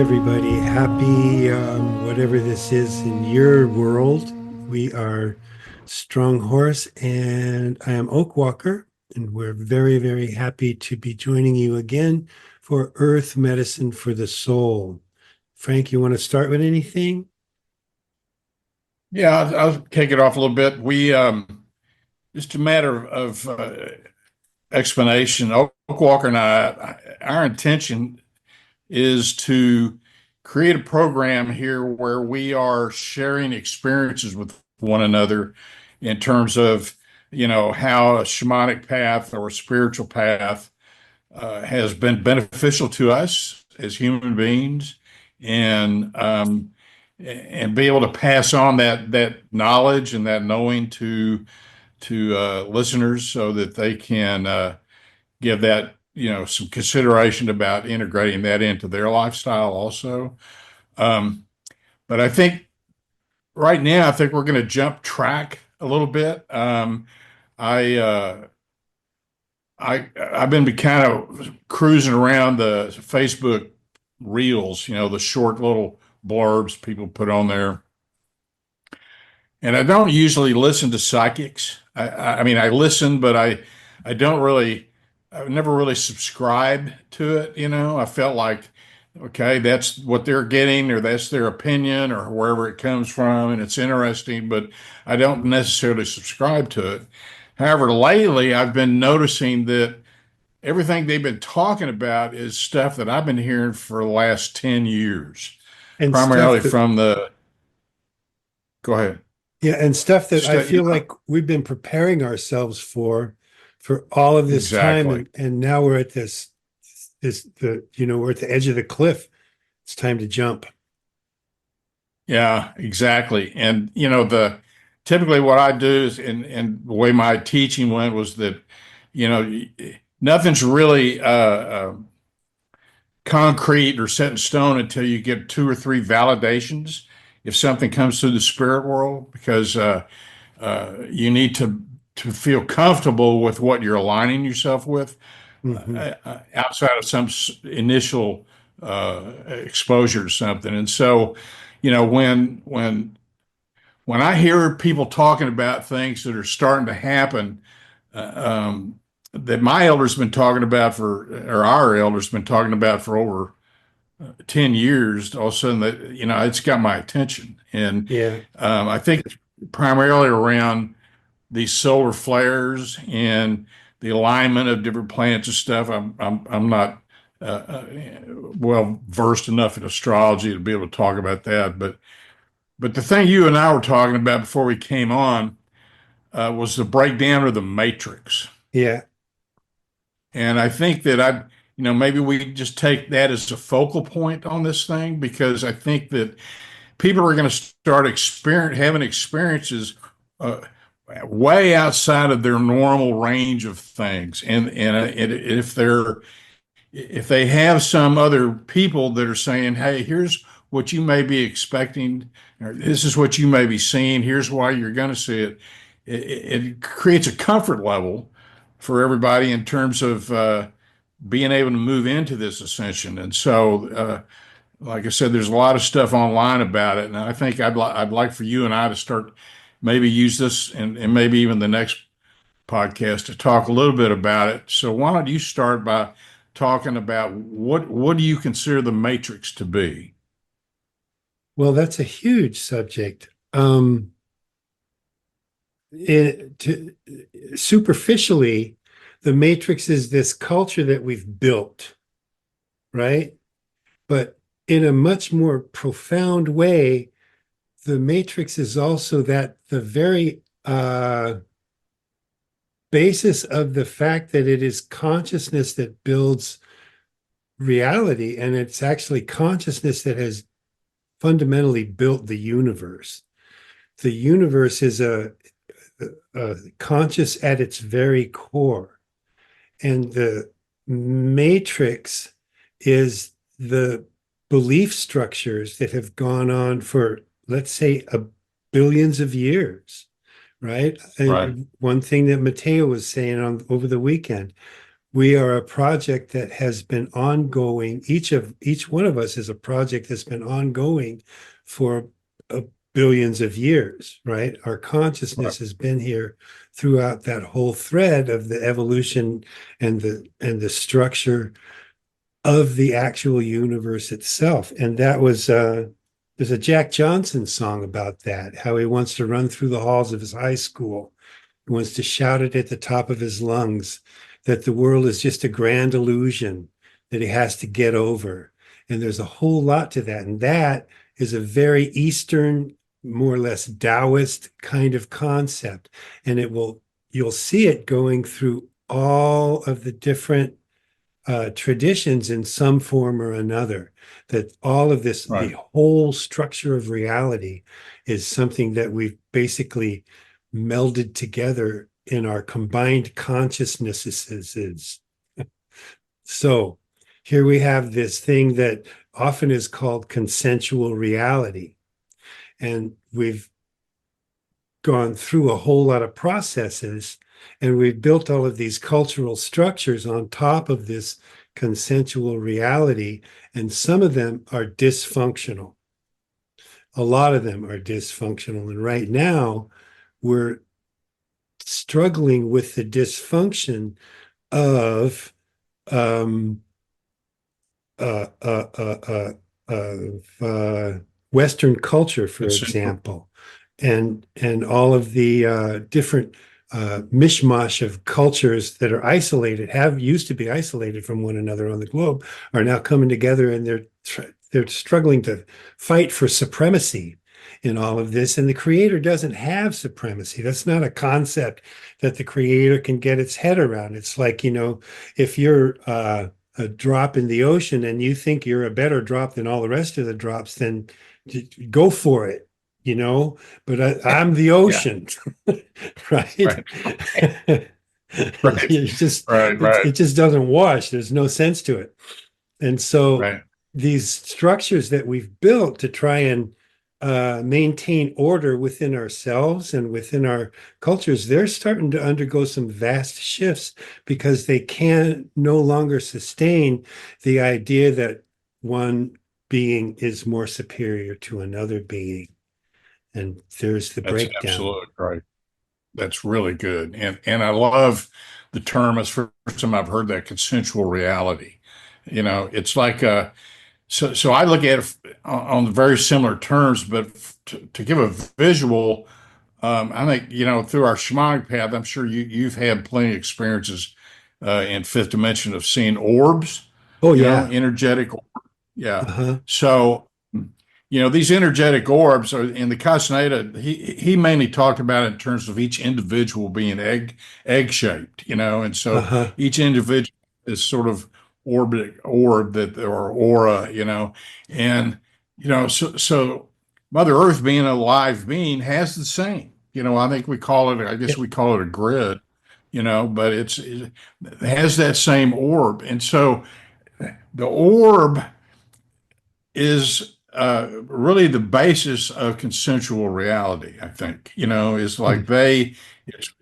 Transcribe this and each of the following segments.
everybody. Happy, whatever this is in your world. We are Stronghorse and I am Oakwalker, and we're very, very happy to be joining you again for Earth Medicine for the Soul. Frank, you want to start with anything? Yeah, I'll kick it off a little bit. We just a matter of explanation. Oak Walker and our intention is to create a program here where we are sharing experiences with one another in terms of, how a shamanic path or a spiritual path has been beneficial to us as human beings, and be able to pass on that knowledge and that knowing to listeners so that they can give that some consideration about integrating that into their lifestyle also. Um, but I think right now, I think we're going to jump track a little bit. I I've been kind of cruising around the Facebook reels, the short little blurbs people put on there. And I don't usually listen to psychics. I mean, I listen, but I don't really, I've never really subscribed to it. I felt like, okay, that's what they're getting, or that's their opinion, or wherever it comes from, and it's interesting, but I don't necessarily subscribe to it. However, lately I've been noticing that everything they've been talking about is stuff that I've been hearing for the last 10 years, And stuff primarily that, from go ahead. yeah, and stuff that I Stu- feel like we've been preparing ourselves for all of this time, exactly. and now we're at we're at the edge of the cliff. It's time to jump. Yeah, exactly. And the typically what I do is, and the way my teaching went was that, you know, nothing's really concrete or set in stone until you get two or three validations if something comes through the spirit world, because you need to feel comfortable with what you're aligning yourself with, Hmm. outside of some initial exposure to something. And so, when I hear people talking about things that are starting to happen, uh, um, that my elders been talking about or our elders been talking about for over 10 years, all of a sudden that, it's got my attention. And Yeah. I think it's primarily around these solar flares and the alignment of different planets and stuff. I'm not well versed enough in astrology to be able to talk about that, but the thing you and I were talking about before we came on was the breakdown of the matrix. Yeah. And I think that maybe we just take that as a focal point on this thing, because I think that people are going to start having experiences uh, way outside of their normal range of things. And if they have some other people that are saying, hey, here's what you may be expecting, or this is what you may be seeing, here's why you're going to see it, it creates a comfort level for everybody in terms of being able to move into this ascension. And so, like I said, there's a lot of stuff online about it. And I think I'd like for you and I to start, maybe use this, and maybe even the next podcast, to talk a little bit about it. So why don't you start by talking about what do you consider the matrix to be? Well, that's a huge subject. Superficially, the Matrix is this culture that we've built, right? But in a much more profound way, the Matrix is also that the very basis of the fact that it is consciousness that builds reality, and it's actually consciousness that has fundamentally built the universe. The universe is a conscious at its very core, and the matrix is the belief structures that have gone on for, let's say, a billions of years, right? Right. And one thing that Mateo was saying on over the weekend, we are a project that has been ongoing. Each one of us is a project that's been ongoing for billions of years, right? Our Right. consciousness has been here throughout that whole thread of the evolution and the structure of the actual universe itself. And that was there's a Jack Johnson song about that, how he wants to run through the halls of his high school. He wants to shout it at the top of his lungs that the world is just a grand illusion that he has to get over. And there's a whole lot to that. And that is a very Eastern, more or less Taoist kind of concept. And you'll see it going through all of the different traditions in some form or another. That all of this, the Right. whole structure of reality, is something that we've basically melded together in our combined consciousnesses. So here we have this thing that often is called consensual reality. And we've gone through a whole lot of processes, and we've built all of these cultural structures on top of this consensual reality, and some of them are dysfunctional. A lot of them are dysfunctional. And right now, we're struggling with the dysfunction of um, of Western culture, for Consensual. example, and all of the different mishmash of cultures that are isolated, have used to be isolated from one another on the globe, are now coming together, and they're struggling to fight for supremacy in all of this. And the creator doesn't have supremacy. That's not a concept that the creator can get its head around. It's like, if you're a drop in the ocean and you think you're a better drop than all the rest of the drops, then go for it, but I'm the Yeah. ocean. Right. Right. Right. You just Right. Right. it just doesn't wash. There's no sense to it. And so Right. these structures that we've built to try and maintain order within ourselves and within our cultures, they're starting to undergo some vast shifts because they can no longer sustain the idea that one being is more superior to another being. And there's the That's breakdown. absolutely right. That's really good. And I love the term. It's the first time I've heard that, consensual reality. It's like so I look at it on very similar terms, but to give a visual, I think, through our shamanic path, I'm sure you've had plenty of experiences in fifth dimension of seeing orbs, Oh, yeah. energetic. Yeah. Uh-huh. So, these energetic orbs are in the Castaneda. He mainly talked about it in terms of each individual being egg shaped, and so Uh-huh. each individual is sort of orb that or aura, and so Mother Earth, being a live being, has the same. I think I guess Yep. we call it a grid, but it has that same orb, and so the orb is really the basis of consensual reality. I think is like Hmm.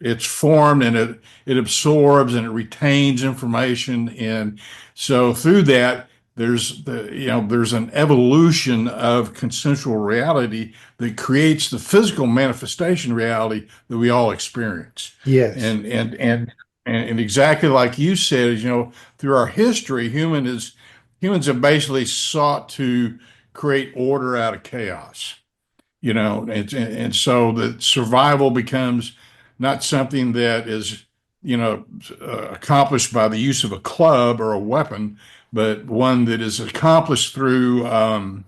it's formed, and it absorbs and it retains information, and so through that there's an evolution of consensual reality that creates the physical manifestation reality that we all experience, Yes. and exactly like you said, through our history, humans have basically sought to create order out of chaos, and so that survival becomes not something that is, accomplished by the use of a club or a weapon, but one that is accomplished through a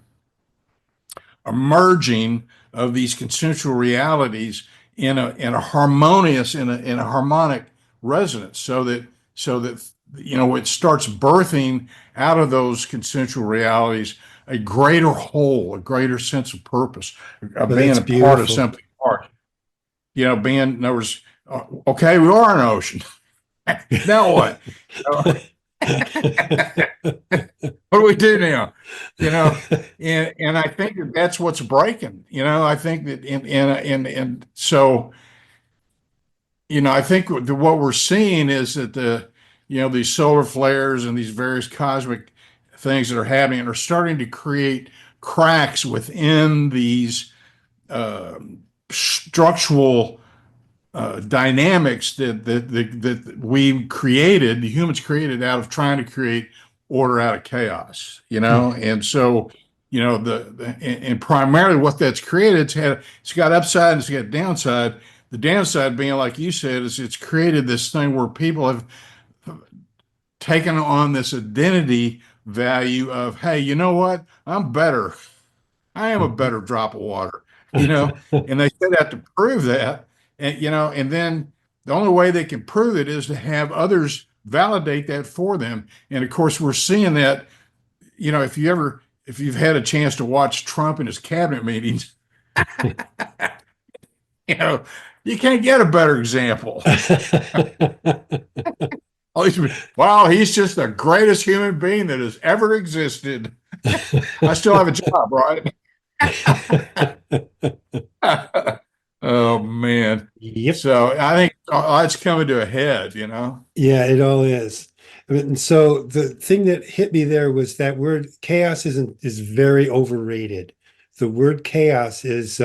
merging of these consensual realities in a harmonious in a harmonic resonance, so that it starts birthing out of those consensual realities a greater whole, a greater sense of purpose, of Well, being that's a part of beautiful. something part. Being in other words, okay, we are an ocean. Now what? What do we do now? And I think that that's what's breaking. I think that and so I think what we're seeing is that these solar flares and these various cosmic things that are happening and are starting to create cracks within these uh, structural dynamics that we created, the humans created out of trying to create order out of chaos, and so and primarily what that's created, it's got upside and it's got downside. The downside being, like you said, is it's created this thing where people have taken on this identity value of, hey, you know what? I'm better. I am a better drop of water, and they set out to prove that. And then the only way they can prove it is to have others validate that for them. And of course, we're seeing that, if you've had a chance to watch Trump in his cabinet meetings, you know, you can't get a better example. Wow, he's just the greatest human being that has ever existed. I still have a job, right? Oh man. Yep. So I think it's coming to a head. Yeah, it all is. I mean, so the thing that hit me there was that word chaos is very overrated. The word chaos is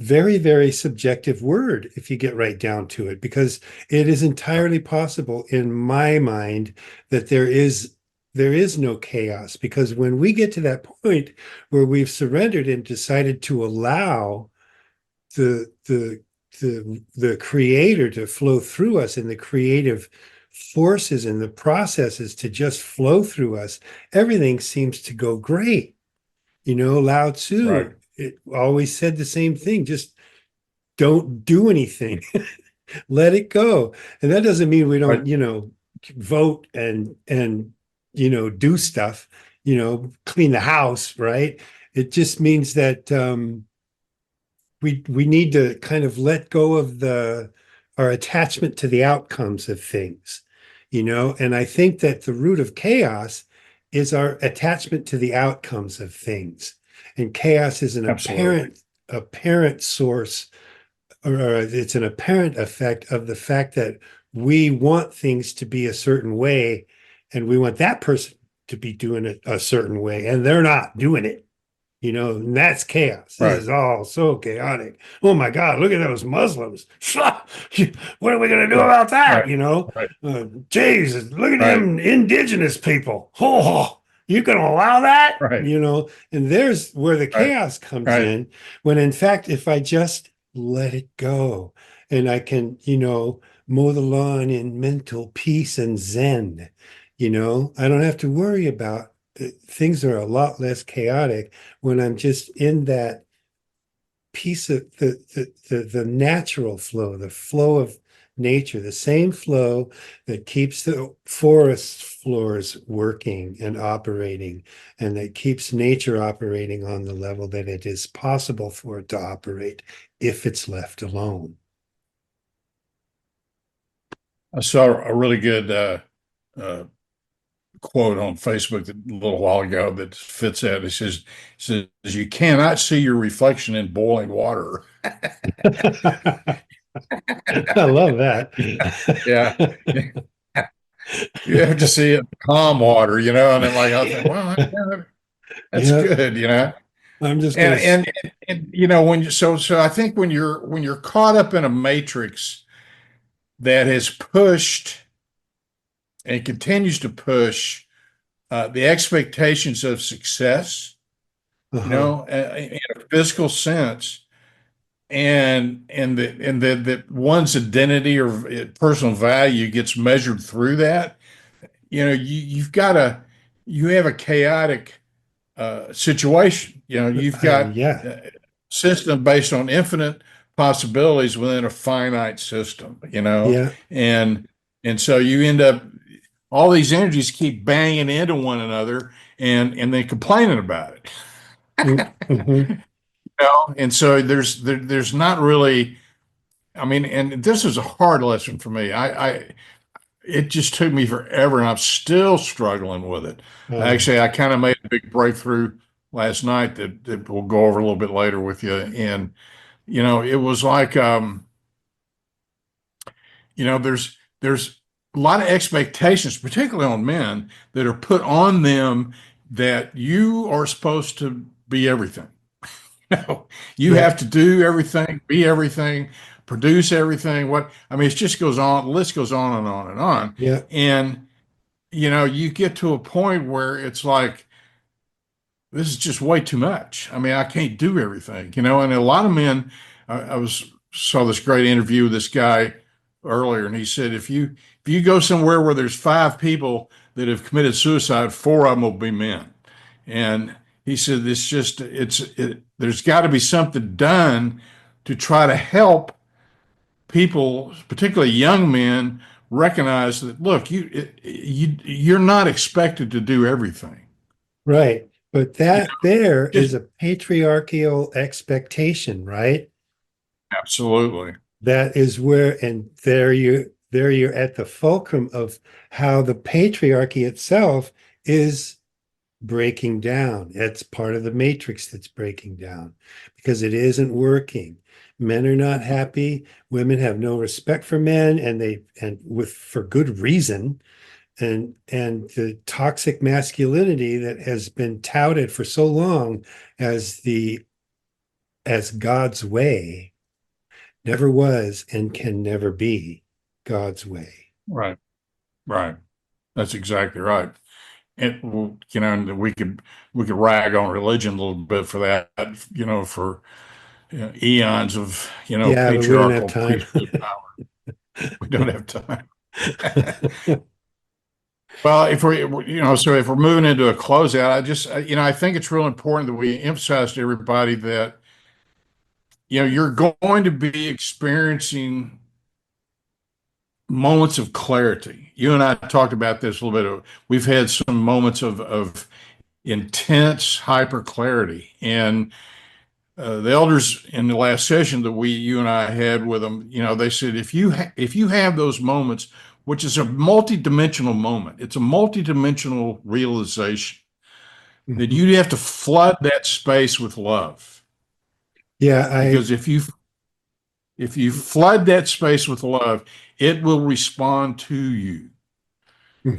very, very subjective word if you get right down to it, because it is entirely possible in my mind that there is no chaos, because when we get to that point where we've surrendered and decided to allow the the the creator to flow through us, and the creative forces and the processes to just flow through us, everything seems to go great. Lao Right. Tzu, it always said the same thing: just don't do anything. Let it go. And that doesn't mean we Right. don't, vote and do stuff, clean the house, right? It just means that we need to kind of let go of our attachment to the outcomes of things, and I think that the root of chaos is our attachment to the outcomes of things. And chaos is an Absolutely. apparent source, or it's an apparent effect of the fact that we want things to be a certain way, and we want that person to be doing it a certain way, and they're not doing it. And that's chaos. This Right. is all so chaotic. Oh my God, look at those Muslims. What are we going to do Right. about that? Right. Right. Jesus, look at Right. them indigenous people. Oh, you can allow that? Right. And there's where the Right. chaos comes Right. in, when in fact, if I just let it go, and I can, mow the lawn in mental peace and zen, I don't have to worry about things. Are a lot less chaotic when I'm just in that piece of the natural flow, the flow of nature, the same flow that keeps the forest floors working and operating, and that keeps nature operating on the level that it is possible for it to operate if it's left alone. I saw a really good uh, quote on Facebook a little while ago that fits that. It says, you cannot see your reflection in boiling water. I love that. Yeah. You have to see it in calm water, and then like I think, well, that's Yeah, good. I'm just gonna. And when so I think when you're caught up in a matrix that has pushed and continues to push the expectations of success, Uh-huh. in a physical sense, and that one's identity or personal value gets measured through that. You have a chaotic situation. You've got Yeah. a system based on infinite possibilities within a finite system. Yeah. And so you end up, all these energies keep banging into one another and then complaining about it. Mm-hmm. And so there's not really, I mean, and this is a hard lesson for me. It just took me forever, and I'm still struggling with it. Um, Actually, I kind of made a big breakthrough last night that we'll go over a little bit later with you. And it was like, there's lot of expectations, particularly on men, that are put on them that you are supposed to be everything. No, you Yep. have to do everything, be everything, produce everything. What I mean, it just goes on, the list goes on and on and on. Yep. And, you get to a point where it's like, this is just way too much. I mean, I can't do everything, and a lot of men, I was saw this great interview with this guy earlier, and he said, if you go somewhere where there's five people that have committed suicide, four of them will be men. And he said, there's got to be something done to try to help people, particularly young men, recognize that, look, you're not expected to do everything. Right. But You that there just is a patriarchal expectation, right? absolutely That is where, and there you're at the fulcrum of how the patriarchy itself is breaking down. It's part of the matrix that's breaking down because it isn't working. Men are not happy. Women have no respect for men, and with for good reason. And the toxic masculinity that has been touted for so long as the as God's way never was and can never be God's way. right, right. That's exactly right. And and we could rag on religion a little bit for that, for eons of Yeah, but we don't have patriarchal time. priesthood power. We don't have time. Well, if we're moving into a closeout, I think it's real important that we emphasize to everybody that, you're going to be experiencing moments of clarity. You and I talked about this a little bit. We've had some moments of intense hyper clarity. And the elders in the last session that you and I had with them, they said, if you have those moments, which is a multidimensional moment, it's a multidimensional realization that Mhm. you have to flood that space with love. Yeah, Because if you flood that space with love, it will respond to you.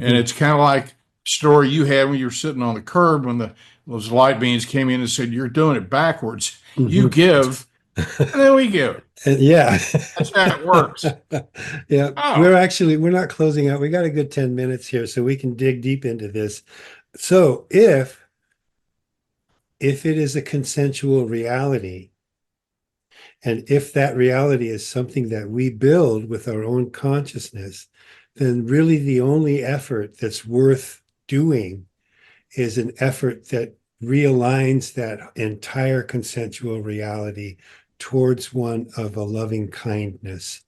And mhm, it's kind of like the story you had when you were sitting on the curb when those light beings came in and said, "You're doing it backwards. You mhm. give, and then we give." Yeah. That's how it works. Yeah, Oh, we're not closing out. We got a good 10 minutes here so we can dig deep into this. So if it is a consensual reality, and if that reality is something that we build with our own consciousness, then really the only effort that's worth doing is an effort that realigns that entire consensual reality towards one of a loving kindness,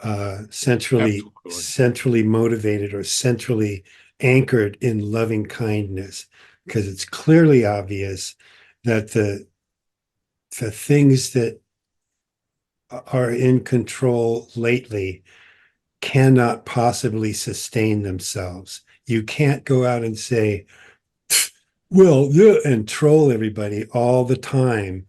absolutely. centrally motivated or centrally anchored in loving kindness, because it's clearly obvious that the things that are in control lately cannot possibly sustain themselves. You can't go out and say, well, yeah, and troll everybody all the time.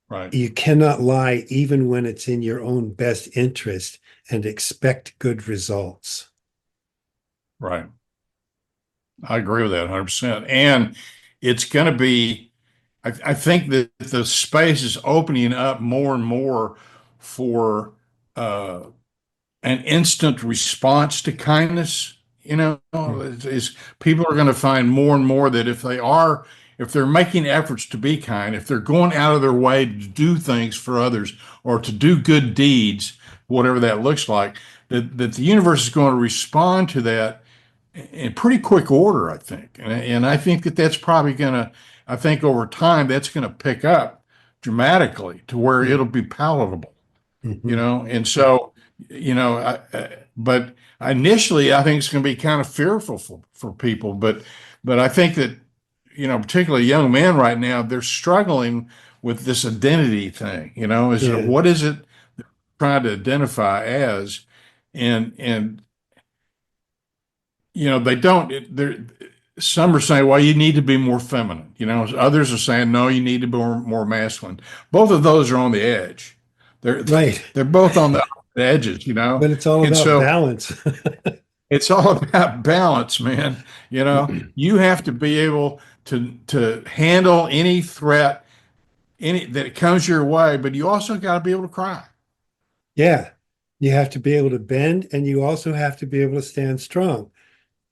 Right, You cannot lie even when it's in your own best interest and expect good results. right. I agree with that 100%. And it's going to be, I think that the space is opening up more and more for uh, an instant response to kindness. Is people are going to find more and more that if they're making efforts to be kind, if they're going out of their way to do things for others or to do good deeds, whatever that looks like, that the universe is going to respond to that in pretty quick order, I think. And I think that's probably I think over time, that's going to pick up dramatically to where it'll be palatable, Mhm. and so, but initially, I think it's going to be kind of fearful for people. But I think that, particularly young men right now, they're struggling with this identity thing. Yeah, What is it they're trying to identify as? And they don't. They're Some are saying, well, you need to be more feminine. Others are saying, no, you need to be more masculine. Both of those are on the edge. They're right. they're both on the edges, you know? But it's all And about so balance. it's all about balance, man. You know, you have to be able to handle any threat, any that comes your way, but you also got to be able to cry. Yeah. You have to be able to bend, and you also have to be able to stand strong,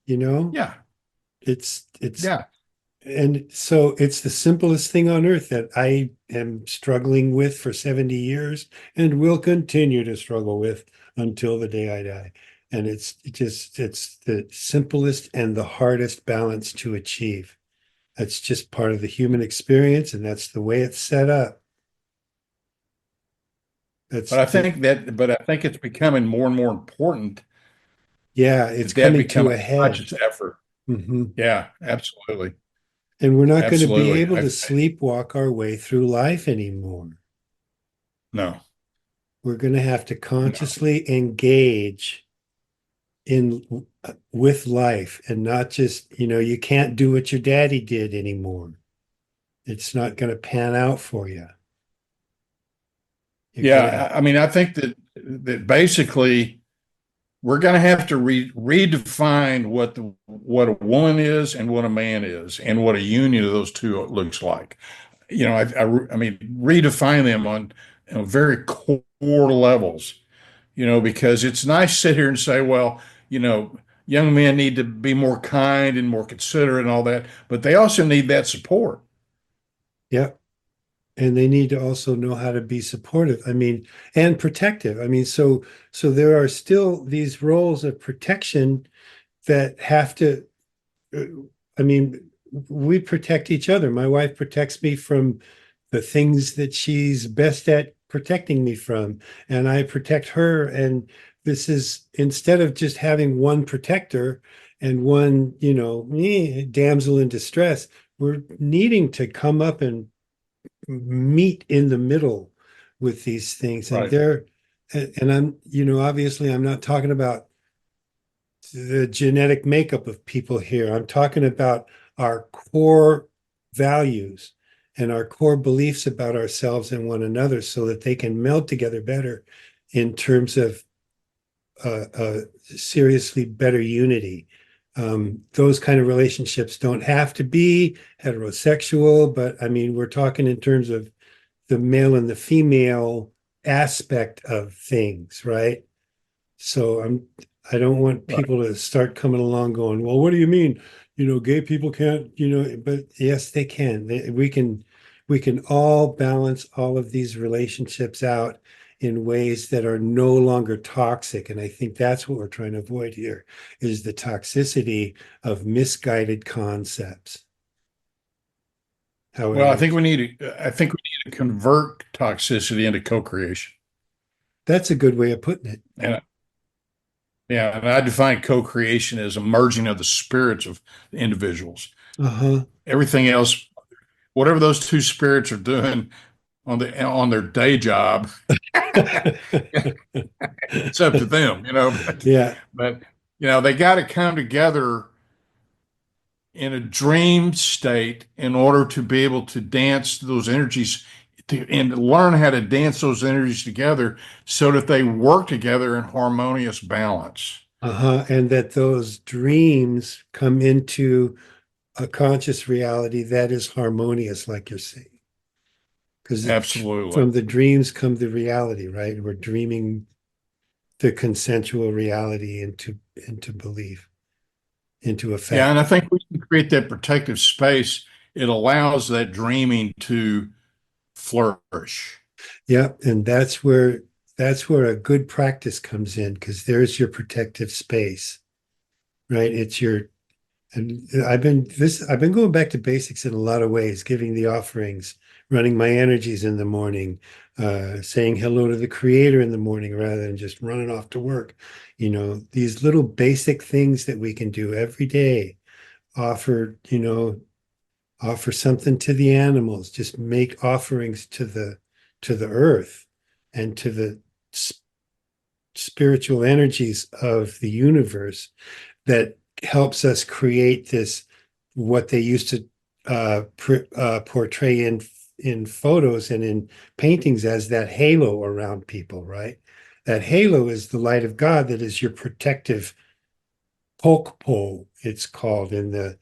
you know? Yeah, It's yeah. and so it's the simplest thing on earth that I am struggling with for 70 years and will continue to struggle with until the day I die. And it's the simplest and the hardest balance to achieve. That's just part of the human experience, and that's the way it's set up. That's the But I think it's becoming more and more important Yeah, it's that that coming become to a a head. conscious effort. Mhm. Yeah, absolutely. And we're not going to be Absolutely. able to sleepwalk our way through life anymore. No, We're going to have to no. consciously engage in with life and not just, you can't do what your daddy did anymore. It's not going to pan out for you. You're going to, Yeah, I mean, I think that basically we're going to have to redefine what a woman is and what a man is, and what a union of those two looks like. You know, I mean, redefine them on, very core levels. You know, because it's nice to sit here and say, well, you know, young men need to be more kind and more considerate and all that, but they also need that support. yeah. And they need to also know how to be supportive. I mean, and protective. I mean, so there are still these roles of protection that have to, uh, I mean, we protect each other. My wife protects me from the things that she's best at protecting me from, and I protect her. And this is instead of just having one protector and one, damsel in distress, we're needing to come up and meet in the middle with these things. And Right. they're, and I'm, obviously I'm not talking about the genetic makeup of people here. I'm talking about our core values and our core beliefs about ourselves and one another so that they can meld together better in terms of seriously better unity. Those kind of relationships don't have to be heterosexual, but I mean, we're talking in terms of the male and the female aspect of things, right? So I don't want Right. people to start coming along going, well, what do you mean? Gay people can't, but yes, they can. We can all balance all of these relationships out in ways that are no longer toxic. And I think that's what we're trying to avoid here is the toxicity of misguided concepts. Well, However, I think we need to convert toxicity into co-creation. that's a good way of putting it. And yeah, and I define co-creation as a merging of the spirits of individuals. Uh-huh. Everything else, whatever those two spirits are doing on their day job, it's up to them, you know. Yeah. But they got to come together in a dream state in order to be able to dance those energies and learn how to dance those energies together so that they work together in harmonious balance. Uh-huh. And that those dreams come into a conscious reality that is harmonious, like you're saying. Because Absolutely. from the dreams come the reality, right? We're dreaming the consensual reality into belief, into Yeah, effect. and I think we can create that protective space. It allows that dreaming to flourish. Yeah. And that's where a good practice comes in, because there's your protective space, right? It's your And I've been going back to basics in a lot of ways, giving the offerings, running my energies in the morning, saying hello to the creator in the morning rather than just running off to work. These little basic things that we can do every day, offer, offer something to the animals, just make offerings to the earth and to the spiritual energies of the universe that helps us create this what they used to portray in photos and in paintings as that halo around people, right? that halo is the light of God that is your protective polk pole, it's called in the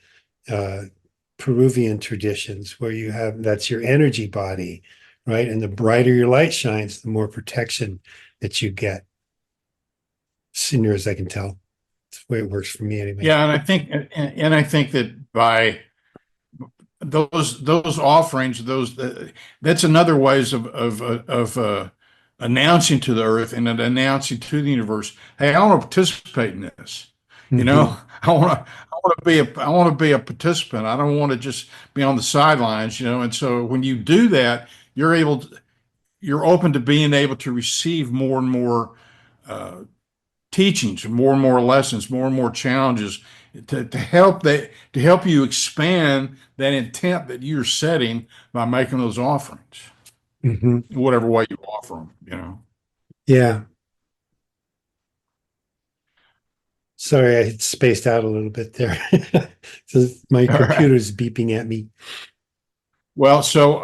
Peruvian traditions, where you have that's your energy body, right? And the brighter your light shines, the more protection that you get. As near as I can tell, that's the way it works for me anyway. Yeah, and I think that by those offerings, that's another ways of announcing to the earth and announcing to the universe, hey, I want to participate in this. You know, I want to be a participant. I don't want to just be on the sidelines, you know. And so when you do that, you're open to being able to receive more and more uh, teachings, more and more lessons, more and more challenges to help you expand that intent that you're setting by making those offerings, Mm-hmm. whatever way you offer them, you know. Yeah. Sorry, I had spaced out a little bit there. So my All right. computer's beeping at me. Well, so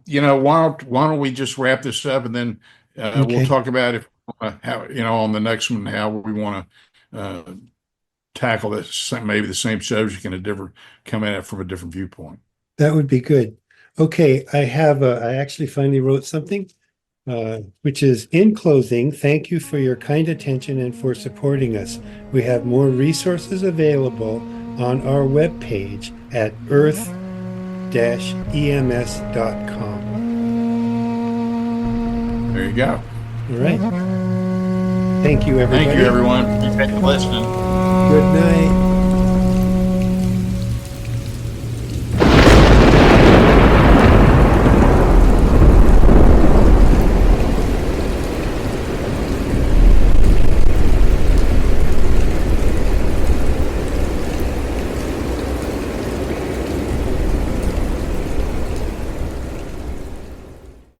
you know, why don't we just wrap this up, and then we'll Okay, talk about if how, you know, on the next one, how we want to tackle this, maybe the same subject in a different, coming at it from a different viewpoint. that would be good. Okay, I actually finally wrote something, which is in closing, thank you for your kind attention and for supporting us. We have more resources available on our webpage at earth-ems.com. There you go. All right. Thank you, Thank you, everybody. everyone. Thanks for listening. Good night.